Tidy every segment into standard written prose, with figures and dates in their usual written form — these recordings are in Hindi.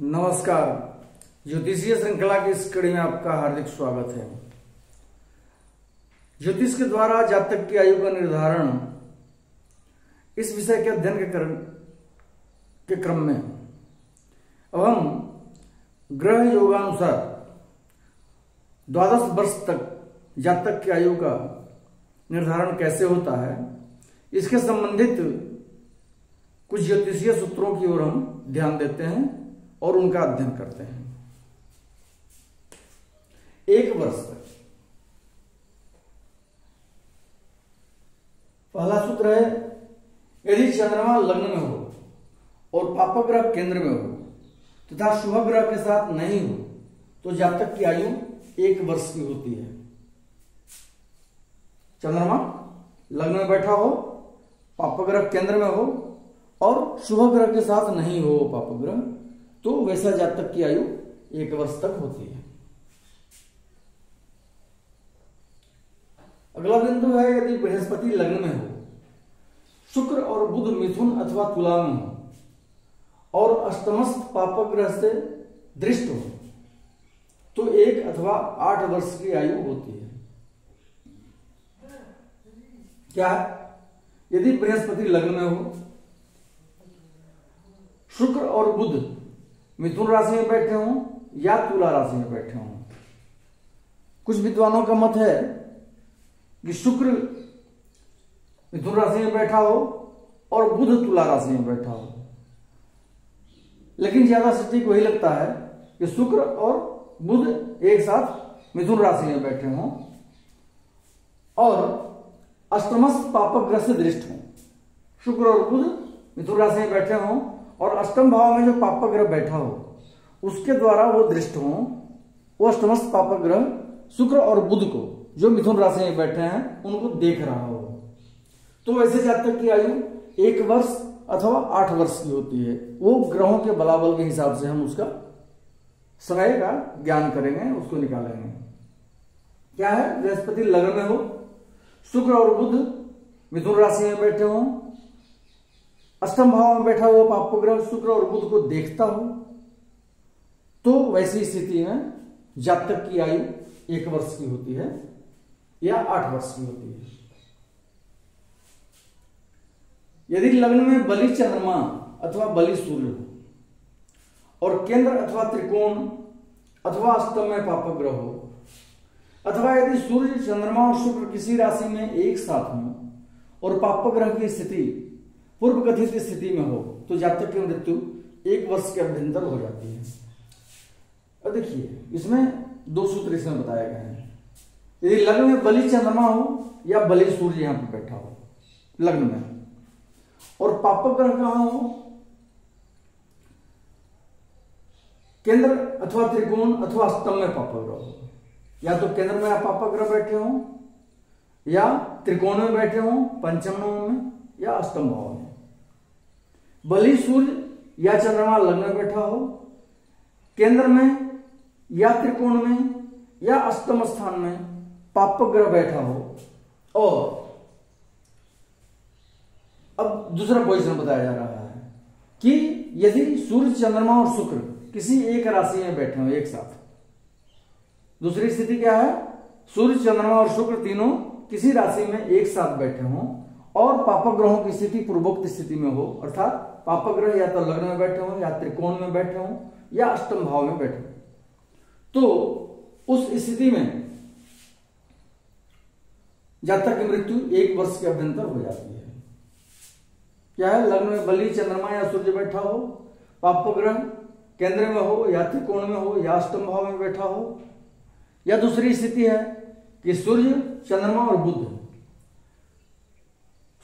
नमस्कार। ज्योतिषीय श्रृंखला की इस कड़ी में आपका हार्दिक स्वागत है। ज्योतिष के द्वारा जातक की आयु का निर्धारण इस विषय के अध्ययन के क्रम में अब हम ग्रह योगानुसार 12 वर्ष तक जातक की आयु का निर्धारण कैसे होता है, इसके संबंधित कुछ ज्योतिषीय सूत्रों की ओर हम ध्यान देते हैं और उनका अध्ययन करते हैं। 1 वर्ष तक पहला सूत्र है, यदि चंद्रमा लग्न में हो और पापग्रह केंद्र में हो तथा शुभ ग्रह के साथ नहीं हो तो जातक की आयु 1 वर्ष की होती है। चंद्रमा लग्न में बैठा हो, पापग्रह केंद्र में हो और शुभ ग्रह के साथ नहीं हो पापग्रह, तो वैसा जातक की आयु 1 वर्ष तक होती है। अगला बिंदु है, यदि बृहस्पति लग्न में हो, शुक्र और बुध मिथुन अथवा तुला में हो और अष्टमस्थ पापग्रह से दृष्ट हो तो 1 अथवा 8 वर्ष की आयु होती है। क्या है? यदि बृहस्पति लग्न में हो, शुक्र और बुध मिथुन राशि में बैठे हों या तुला राशि में बैठे हों। कुछ विद्वानों का मत है कि शुक्र मिथुन राशि में बैठा हो और बुध तुला राशि में बैठा हो, लेकिन ज्यादा सटीक वही लगता है कि शुक्र और बुध एक साथ मिथुन राशि में बैठे हों और अष्टमस्थ पापग्रह से दृष्ट हों। शुक्र और बुध मिथुन राशि में बैठे हों और अष्टम भाव में जो पापग्रह बैठा हो उसके द्वारा वो दृष्ट हो, वो अष्टमस्थ पापग्रह शुक्र और बुध को जो मिथुन राशि में बैठे हैं उनको देख रहा हो, तो वैसे जातक की आयु 1 वर्ष अथवा 8 वर्ष की होती है। वो ग्रहों के बलाबल के हिसाब से हम उसका समय का ज्ञान करेंगे, उसको निकालेंगे। क्या है? बृहस्पति लग्न में हो, शुक्र और बुध मिथुन राशि में बैठे हों, अष्टम भाव में बैठा हुआ पापग्रह शुक्र और बुध को देखता हो, तो वैसी स्थिति में जातक की आयु 1 वर्ष की होती है या 8 वर्ष की होती है। यदि लग्न में बलि चंद्रमा अथवा बलि सूर्य हो और केंद्र अथवा त्रिकोण अथवा अष्टम में पापग्रह हो, अथवा यदि सूर्य चंद्रमा और शुक्र किसी राशि में एक साथ हो और पापग्रह की स्थिति पूर्व कथित स्थिति में हो तो जातक की मृत्यु 1 वर्ष के अभ्यंतर हो जाती है। अब देखिए, इसमें 2 सूत्र इसमें बताए गए हैं। यदि लग्न में बलि चंद्रमा हो या बलि सूर्य यहां पर बैठा हो लग्न में, और पापग्रह कहां हो, केंद्र अथवा त्रिकोण अथवा अष्टम में पापग्रह हो, या तो केंद्र में आप पापग्रह बैठे हो या त्रिकोण में बैठे हो, पंचम में या अष्टम भाव में। बलि सूर्य या चंद्रमा लग्न में बैठा हो, केंद्र में या त्रिकोण में या अष्टम स्थान में पापग्रह बैठा हो, और अब दूसरा पोजीशन बताया जा रहा है कि यदि सूर्य चंद्रमा और शुक्र किसी एक राशि में बैठे हो एक साथ। दूसरी स्थिति क्या है? सूर्य चंद्रमा और शुक्र तीनों किसी राशि में एक साथ बैठे हों और पापग्रहों की स्थिति पूर्वोक्त स्थिति में हो, अर्थात पापग्रह या तो लग्न में बैठे हो या त्रिकोण में बैठे हो या अष्टम भाव में बैठे हो, तो उस स्थिति में जातक की मृत्यु 1 वर्ष के अभ्यंतर हो जाती है। क्या है? लग्न में बलि चंद्रमा या सूर्य बैठा हो, पापग्रह केंद्र में हो या त्रिकोण में हो या अष्टम भाव में बैठा हो, या दूसरी स्थिति है कि सूर्य चंद्रमा और बुध,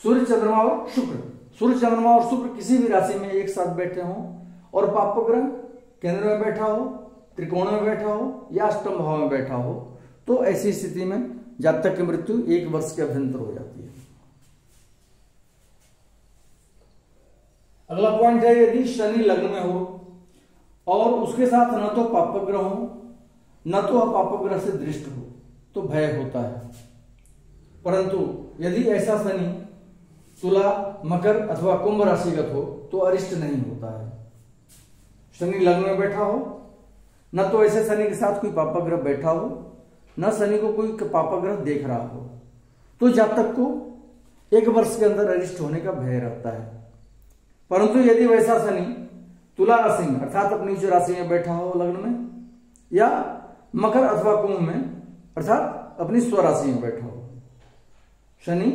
सूर्य चंद्रमा और शुक्र किसी भी राशि में एक साथ बैठे हों और पापग्रह केंद्र में बैठा हो, त्रिकोण में बैठा हो या अष्टम भाव में बैठा हो, तो ऐसी स्थिति में जातक की मृत्यु 1 वर्ष के अभ्यंतर हो जाती है। अगला पॉइंट है, यदि शनि लग्न में हो और उसके साथ न तो पापग्रह हो न तो अपापग्रह से दृष्ट हो तो भय होता है, परंतु यदि ऐसा शनि तुला, मकर अथवा कुंभ राशिगत हो तो अरिष्ट नहीं होता है। शनि लग्न में बैठा हो, न तो ऐसे शनि के साथ कोई पापा ग्रह बैठा हो, न शनि को कोई पापा ग्रह देख रहा हो, तो जातक को 1 वर्ष के अंदर अरिष्ट होने का भय रहता है। परंतु यदि वैसा शनि तुला राशि में अर्थात अपनी उच्च राशि में बैठा हो लग्न में, या मकर अथवा कुंभ में अर्थात अपनी स्वराशि में बैठा हो, शनि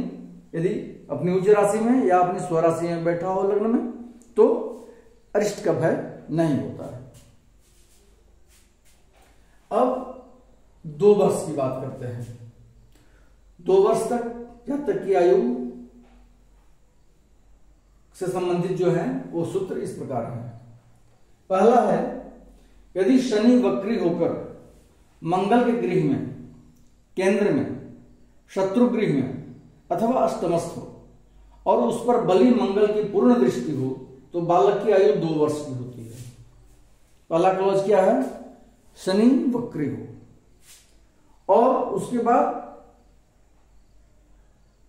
यदि अपनी उच्च राशि में या अपनी स्वराशि में बैठा हो लग्न में, तो अरिष्ट का भय नहीं होता है। अब 2 वर्ष की बात करते हैं। 2 वर्ष तक जातक की आयु से संबंधित जो है वो सूत्र इस प्रकार है। पहला है, यदि शनि वक्री होकर मंगल के गृह में, केंद्र में, शत्रु गृह में अथवा अष्टमस्थ हो और उस पर बलि मंगल की पूर्ण दृष्टि हो, तो बालक की आयु 2 वर्ष की होती है। पहला क्लॉज क्या है? शनि वक्री हो और उसके बाद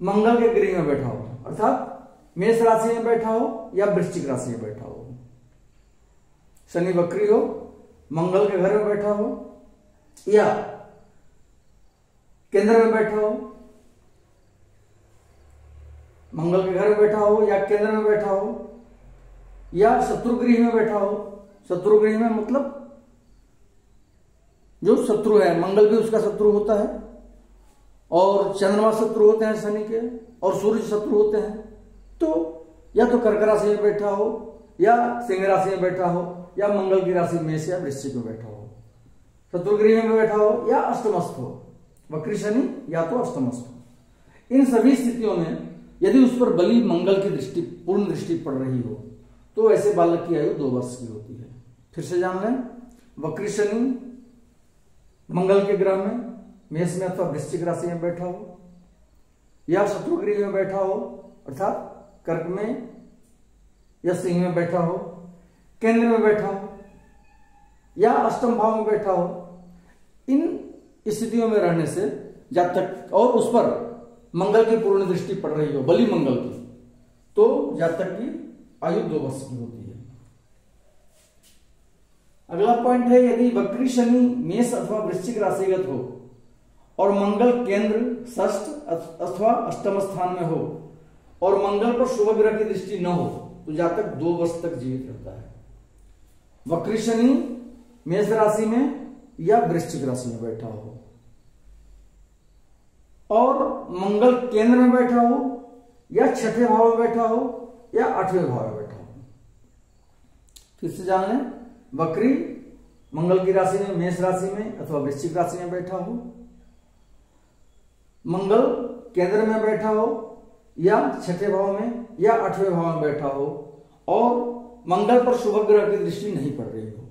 मंगल के गृह में बैठा हो, अर्थात मेष राशि में बैठा हो या वृश्चिक राशि में बैठा हो। शनि वक्री हो, मंगल के घर में बैठा हो या केंद्र में बैठा हो, मंगल के घर में बैठा हो या केंद्र में बैठा हो या शत्रुगृह में बैठा हो। शत्रुगृह में मतलब जो शत्रु है, मंगल भी उसका शत्रु होता है और चंद्रमा शत्रु होते हैं शनि के, और सूर्य शत्रु होते हैं। तो या तो कर्क राशि में बैठा हो या सिंह राशि में बैठा हो या मंगल की राशि मेष या वृश्चिक में बैठा हो, शत्रुगृह में बैठा हो या अष्टमस्थ हो, वक्री शनि या तो अष्टमस्थ हो। इन सभी स्थितियों में यदि उस पर बलि मंगल की दृष्टि, पूर्ण दृष्टि पड़ रही हो, तो ऐसे बालक की आयु 2 वर्ष की होती है। फिर से जान लें, वक्री शनि मंगल के ग्रह में, मेष में अथवा वृश्चिक राशि में बैठा हो या शत्रुगृह में बैठा हो अर्थात कर्क में या सिंह में बैठा हो, केंद्र में बैठा हो या अष्टम भाव में बैठा हो, इन स्थितियों में रहने से जातक, और उस पर मंगल की पूर्ण दृष्टि पड़ रही हो, बलि मंगल की, तो जातक की आयु 2 वर्ष की होती है। अगला पॉइंट है, यदि वक्री शनि मेष अथवा वृश्चिक राशिगत हो और मंगल केंद्र, षष्ठ अथवा अष्टम स्थान में हो और मंगल पर शुभ ग्रह की दृष्टि न हो, तो जातक 2 वर्ष तक जीवित रहता है। वक्री शनि मेष राशि में या वृश्चिक राशि में बैठा हो और मंगल केंद्र में बैठा हो या 6ठे भाव में बैठा हो या 8वें भाव में बैठा हो। फिर से जान लें, वक्री मंगल की राशि में, मेष राशि में अथवा वृश्चिक राशि में बैठा हो, मंगल केंद्र में बैठा हो या 6ठे भाव में या 8वें भाव में बैठा हो और मंगल पर शुभ ग्रह की दृष्टि नहीं पड़ रही हो।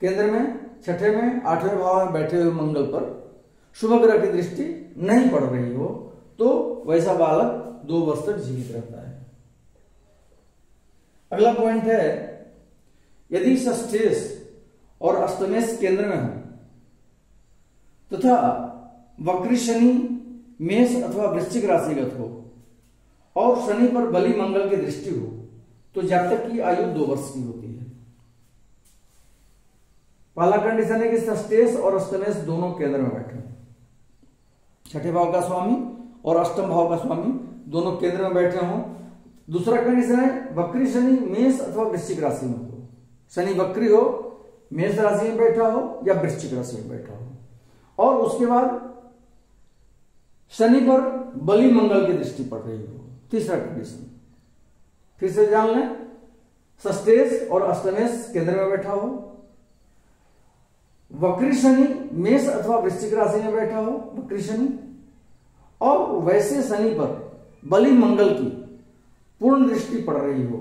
केंद्र में, 6ठे में, 8वें भाव में बैठे हुए मंगल पर शुभ ग्रह की दृष्टि नहीं पड़ रही हो, तो वैसा बालक 2 वर्ष तक जीवित रहता है। अगला पॉइंट है, यदि षष्ठेश और अष्टमेश केंद्र में हो तथा वक्री शनि मेष अथवा वृश्चिक राशिगत हो और शनि पर बलि मंगल की दृष्टि हो, तो जातक की आयु 2 वर्ष की होती है। पहला कंडीशन है कि षष्ठेश और अष्टमेश दोनों केंद्र में बैठे, 6ठे भाव का स्वामी और अष्टम भाव का स्वामी दोनों केंद्र में बैठे हों। दूसरा कंडीशन है, वक्री शनि मेष अथवा वृश्चिक राशि में हो, शनि वक्री हो, मेष राशि में बैठा हो या वृश्चिक राशि में बैठा हो, और उसके बाद शनि पर बलि मंगल की दृष्टि पड़ रही हो। तीसरा कंडीशन, फिर से जान लें, षष्ठेश और अष्टमेश केंद्र में बैठा हो, वक्री शनि मेष अथवा वृश्चिक राशि में बैठा हो, वक्री शनि, और वैसे शनि पर बलि मंगल की पूर्ण दृष्टि पड़ रही हो,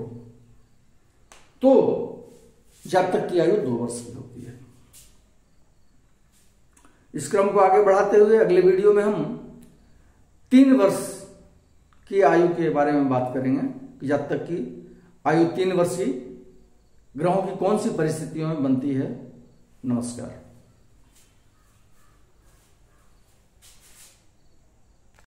तो जातक की आयु 2 वर्ष की होती है। इस क्रम को आगे बढ़ाते हुए अगले वीडियो में हम 3 वर्ष की आयु के बारे में बात करेंगे कि जातक की आयु 3 वर्ष की ग्रहों की कौन सी परिस्थितियों में बनती है। नमस्कार।